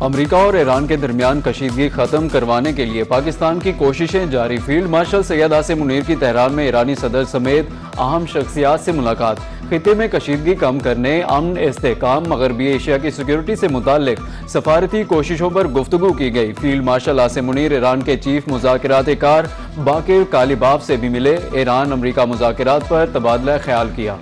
America और Iran के दरमियान कशीदगी खत्म करवाने के लिए पाकिस्तान की कोशिशें जारी। फील्ड मार्शल सैयद आसिम मुनीर की तेहरान में ईरानी सदर समेत अहम शख्सियात से मुलाकात। खिते में कशीदगी कम करने, अमन इस्तेहकाम, मगरबी एशिया की सिक्योरिटी से मुताल्लिक सफारती कोशिशों पर गुफ्तगू की गई। Field marshal Asim Munir Iran के चीफ मुज़ाकिरात-ए-कार बाकिर कालिबाफ से भी मिले। ईरान अमेरिका मुज़ाकिरात पर तबादला ख्याल किया।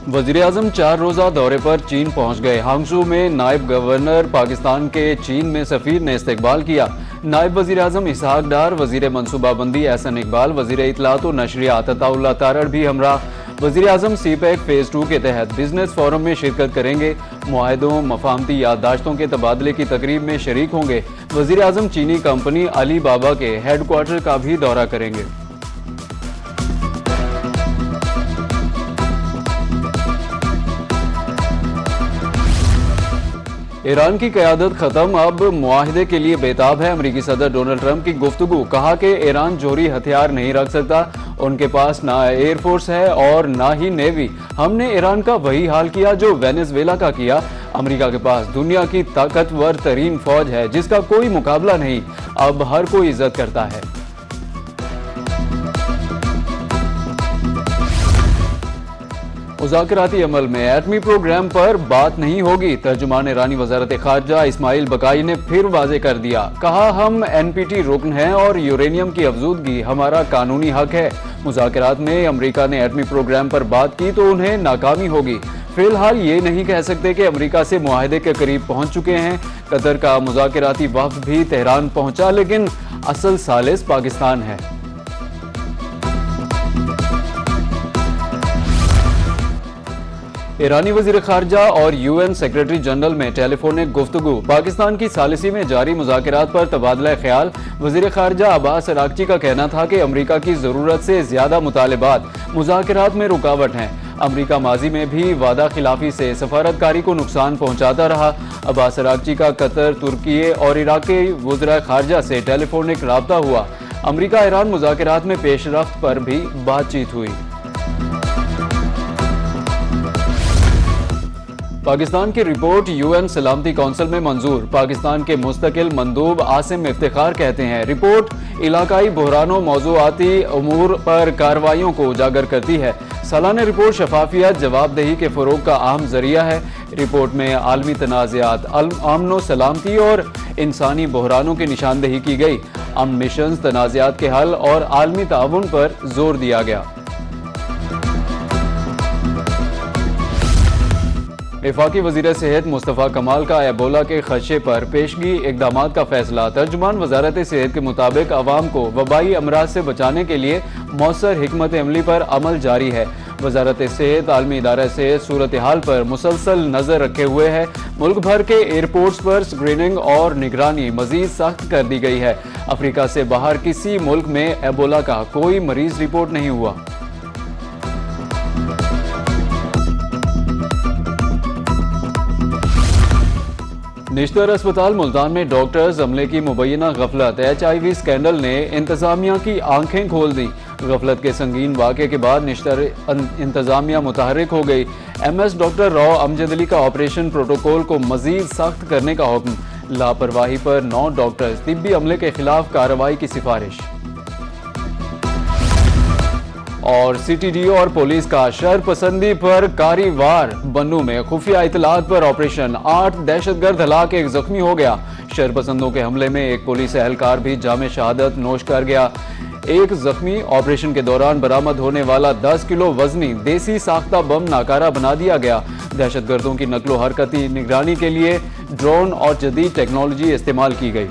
वज़ीर-ए-आज़म 4 रोज़ा दौरे पर चीन पहुंच गए। हांगझू में नायब गवर्नर पाकिस्तान के चीन में सफ़ीर ने इस्तकबाल किया। नायब वज़ीर-ए-आज़म इसहाक डार, वज़ीर मनसूबाबंदी एहसन इकबाल, वज़ीर इत्तलात व नशरियात अताउल्लाह तारड़ भी हमरा। वज़ीर-ए-आज़म सी-पैक फ़ेज़ 2 के तहत बिजनेस फोरम में शिरकत करेंगे। मुआहदों, मफाहमती याददाश्तों के तबादले की तकरीब में शरीक होंगे। वज़ीर-ए-आज़म चीनी कंपनी अली बाबा के हेडक्वार्टर का भी दौरा करेंगे। ईरान की क़यादत खत्म, अब मुआहदे के लिए बेताब है। अमेरिकी सदर डोनाल्ड ट्रंप की गुफ्तगू। कहा कि ईरान जोहरी हथियार नहीं रख सकता, उनके पास ना एयरफोर्स है और ना ही नेवी। हमने ईरान का वही हाल किया जो वेनेजुएला का किया। अमेरिका के पास दुनिया की ताकतवर तरीन फौज है जिसका कोई मुकाबला नहीं। अब हर कोई इज्जत करता है। मुज़ाकराती अमल में एटमी प्रोग्राम पर बात नहीं होगी। तर्जुमान ईरानी वज़ारत ख़ारजा इस्माइल बकाई ने फिर वाज़े कर दिया। कहा, हम NPT रुकन हैं और यूरेनियम की अफजूदगी हमारा कानूनी हक है। मुज़ाकरात में अमेरिका ने एटमी प्रोग्राम पर बात की तो उन्हें नाकामी होगी। फिलहाल ये नहीं कह सकते कि अमेरिका से मुआहदे के करीब पहुंच चुके हैं। कतर का मुज़ाकराती वफ़द भी तेहरान पहुंचा, लेकिन असल सालिस पाकिस्तान है। ईरानी वज़ीर ख़ारजा और UN सेक्रेटरी जनरल में टेलीफोनिक गुफ्तगू। पाकिस्तान की सालिसी में जारी मुज़ाकरात पर तबादला ख्याल। वज़ीर ख़ारजा अब्बास अराग़ची का कहना था कि अमेरिका की ज़रूरत से ज़्यादा मुतालबात मुज़ाकरात में रुकावट हैं। अमेरिका माजी में भी वादा खिलाफी से सफारतकारी को नुकसान पहुँचाता रहा। अब्बास अराग़ची का कतर, तुर्की और इराक के वज़ीर ख़ारजा से टेलीफोनिक रब्ता हुआ। अमेरिका ईरान मुज़ाकरात में पेशरफ्त पर भी बातचीत हुई। पाकिस्तान की रिपोर्ट UN सलामती कौंसिल में मंजूर। पाकिस्तान के मुस्तकिल मंदूब आसिम इफ्तिखार कहते हैं, रिपोर्ट इलाकाई बहरानों मौज़ूआती उमूर पर कार्रवाइयों को उजागर करती है। सालाना रिपोर्ट शफाफियत, जवाबदेही के फ़रोग का अहम जरिया है। रिपोर्ट में आलमी तनाज़ात, अमन सलामती और इंसानी बहरानों की निशानदेही की गई। अमन मिशन, तनाज़ात के हल और आलमी ताउन पर जोर दिया गया। वफाकी वज़ीर सेहत मुस्तफ़ा कमाल का एबोला के खदशे पर पेशगी इक़दामात का फैसला। तर्जुमान वज़ारत सेहत के मुताबिक आवाम को वबाई अमराज से बचाने के लिए मौसर हिकमत अमली पर अमल जारी है। वज़ारत सेहत आलमी इदारा सेहत सूरत हाल पर मुसलसल नज़र रखे हुए है। मुल्क भर के एयरपोर्ट्स पर स्क्रीनिंग और निगरानी मज़ीद सख्त कर दी गई है। अफ्रीका से बाहर किसी मुल्क में एबोला का कोई मरीज रिपोर्ट नहीं हुआ। निश्तर अस्पताल मुल्तान में डॉक्टर्स अमले की मुबैना गफलत। HIV स्कैंडल ने इंतजामिया की आंखें खोल दी। गफलत के संगीन वाक़े के बाद निश्तर इंतजामिया मुतहर्रिक हो गई। MS doctor raw Amjad Ali का ऑपरेशन प्रोटोकॉल को मजीद सख्त करने का हुक्म। लापरवाही पर 9 डॉक्टर्स, तिब्बी अमले के खिलाफ कार्रवाई की सिफारिश। और CTDO और पुलिस का शरपसंदी पर कारी-वार। बन्नू में खुफिया इतलात पर ऑपरेशन, 8 दहशतगर्द हलाक, 1 जख्मी हो गया। शरपसंदों के हमले में एक पुलिस एहलकार भी जामे शहादत नोश कर गया। 1 जख्मी। ऑपरेशन के दौरान बरामद होने वाला 10 किलो वजनी देसी साख्ता बम नाकारा बना दिया गया। दहशतगर्दों की नकलो हरकती निगरानी के लिए ड्रोन और जदीद टेक्नोलॉजी इस्तेमाल की गई।